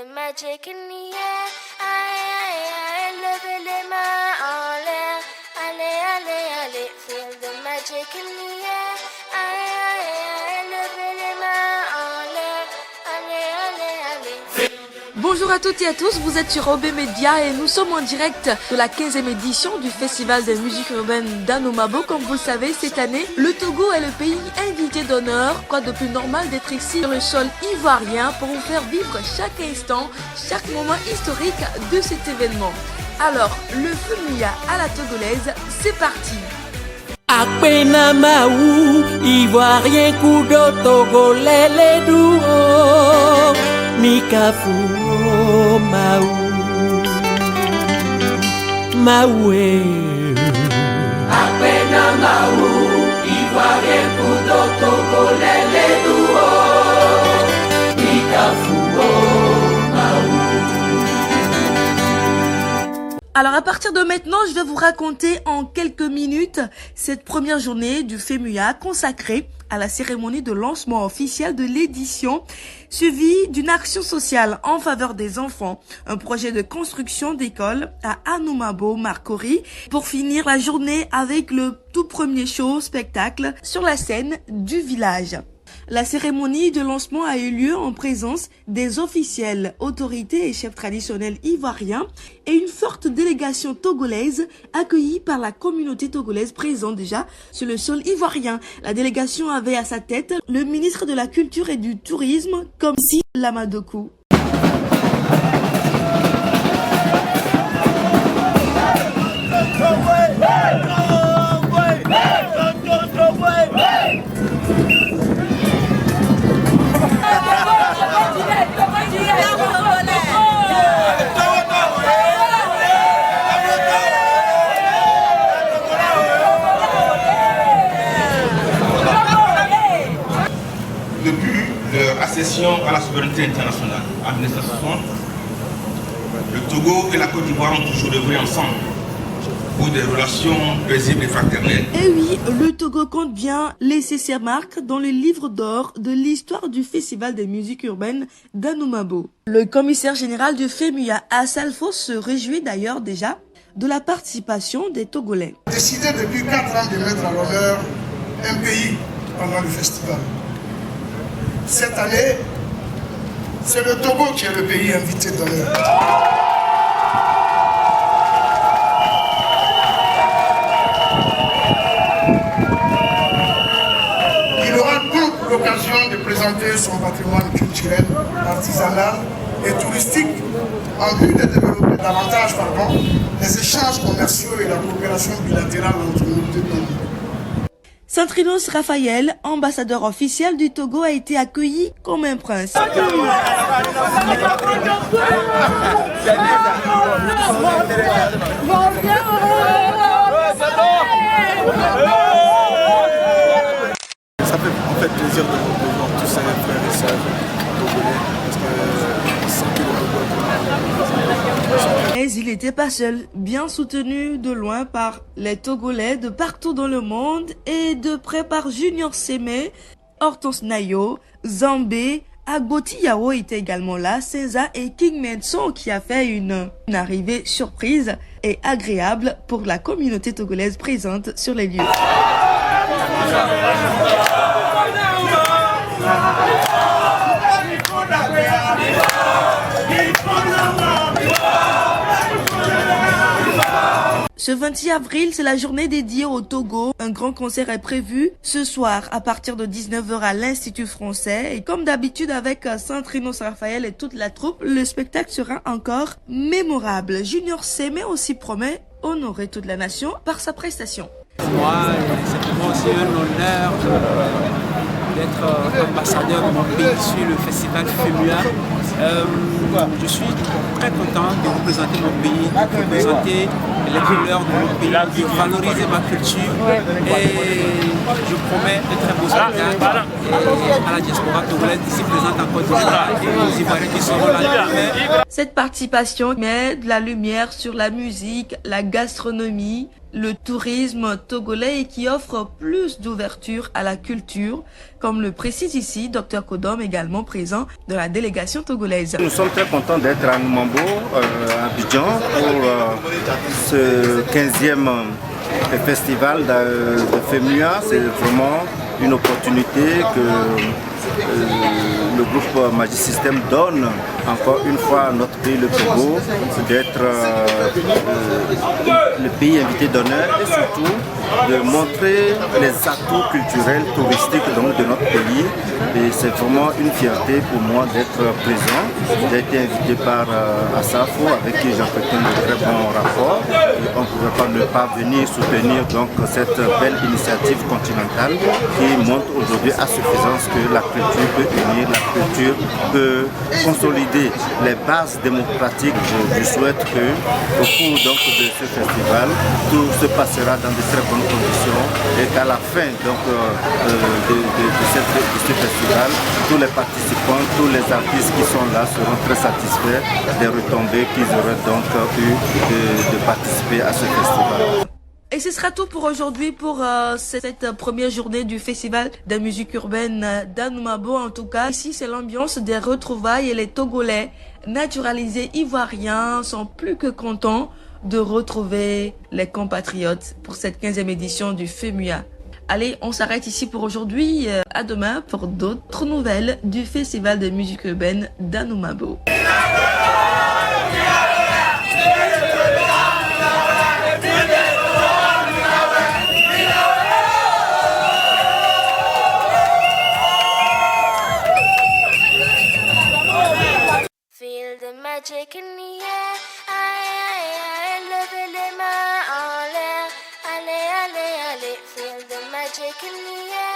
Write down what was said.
the magic in the air. Aïe, levez les mains en l'air. Allez, allez, allez, feel the magic in the air. Aïe, levez les mains en l'air. Allez, allez, allez. Bonjour à toutes et à tous, vous êtes sur OB Media et nous sommes en direct de la 15e édition du Festival de musique urbaine d'Anomabo. Comme vous le savez, cette année, le Togo est le pays invité d'honneur. Quoi de plus normal d'être ici sur le sol ivoirien pour vous faire vivre chaque instant, chaque moment historique de cet événement. Alors, le FEMUYA à la togolaise, c'est parti. Akpena maou, ivoirien kudo togolais les douo, mikafu maou, maoué. Akpena maou, ivoirien kudo togolais les douo, mikafu maou. Alors à partir de maintenant, je vais vous raconter en quelques minutes cette première journée du FEMUYA consacrée à la cérémonie de lancement officiel de l'édition, suivie d'une action sociale en faveur des enfants, un projet de construction d'école à Anomabo, Marcory, pour finir la journée avec le tout premier show spectacle sur la scène du village. La cérémonie de lancement a eu lieu en présence des officiels, autorités et chefs traditionnels ivoiriens et une forte délégation togolaise accueillie par la communauté togolaise présente déjà sur le sol ivoirien. La délégation avait à sa tête le ministre de la Culture et du Tourisme, Komsi Lamadokou. Depuis leur accession à la souveraineté internationale en 1960, le Togo et la Côte d'Ivoire ont toujours œuvré ensemble pour des relations paisibles et fraternelles. Et oui, le Togo compte bien laisser ses marques dans le livre d'or de l'histoire du Festival des musiques urbaines d'Anomabo. Le commissaire général du FEMUYA, Assalfo, se réjouit d'ailleurs déjà de la participation des Togolais. Décidé depuis 4 ans de mettre à l'honneur un pays pendant le festival. Cette année, c'est le Togo qui est le pays invité d'honneur. Il aura donc l'occasion de présenter son patrimoine culturel, artisanal et touristique en vue de développer davantage les échanges commerciaux et la coopération bilatérale entre nos deux pays. Centrinos Raphaël, ambassadeur officiel du Togo, a été accueilli comme un prince. Ça fait en fait plaisir de voir tous ces frères et sœurs togolais parce que c'est que le Togo. Mais il n'était pas seul, bien soutenu de loin par les Togolais de partout dans le monde et de près par Junior Sémé, Hortense Nayo, Zambé, Agboti Yao était également là, César et King Menson qui a fait une arrivée surprise et agréable pour la communauté togolaise présente sur les lieux. Ce 26 avril, c'est la journée dédiée au Togo. Un grand concert est prévu ce soir à partir de 19h à l'Institut français. Et comme d'habitude avec Centrinos Raphaël et toute la troupe, le spectacle sera encore mémorable. Junior Sémé aussi promet honorer toute la nation par sa prestation. Moi, c'est pour moi aussi un honneur d'être ambassadeur de mon pays sur le festival FEMUYA. Je suis très content de représenter mon pays, de représenter les couleurs de mon pays, de valoriser ma culture et je promets de très beaux spectacles à la diaspora togolaise ici présente en Côte d'Ivoire et aux Ivoiriens qui seront là. Cette participation met de la lumière sur la musique, la gastronomie le tourisme togolais et qui offre plus d'ouverture à la culture, comme le précise ici Dr Kodom, également présent de la délégation togolaise. Nous sommes très contents d'être à Noumambo, à Abidjan, pour ce 15e festival de FEMUA. C'est vraiment une opportunité que le groupe Magisystem donne encore une fois à notre pays, le Togo, d'être le pays invité d'honneur et surtout de montrer les atouts culturels, touristiques donc, de notre pays. Et c'est vraiment une fierté pour moi d'être présent. J'ai été invité par Asafo, avec qui j'entretiens de très bons rapports. Et on ne pouvait pas ne pas venir soutenir donc, cette belle initiative continentale qui montre aujourd'hui à suffisance que la culture peut unir, la culture peut consolider les bases démocratiques. Je souhaite que au cours donc, de ce festival, tout se passera dans de très bonnes conditions et qu'à la fin donc, de ce festival, tous les participants, tous les artistes qui sont là seront très satisfaits des retombées qu'ils auraient donc eu de participer à ce festival. Et ce sera tout pour aujourd'hui, pour cette première journée du Festival de musique urbaine d'Anoumabo. En tout cas, ici, c'est l'ambiance des retrouvailles et les Togolais naturalisés ivoiriens sont plus que contents de retrouver les compatriotes pour cette 15e édition du FEMUA. Allez, on s'arrête ici pour aujourd'hui. À demain pour d'autres nouvelles du Festival de musique urbaine d'Anoumabo. Feel the magic in the air. Aïe, levez les mains en l'air. Allez, allez, allez. Feel the magic in the air.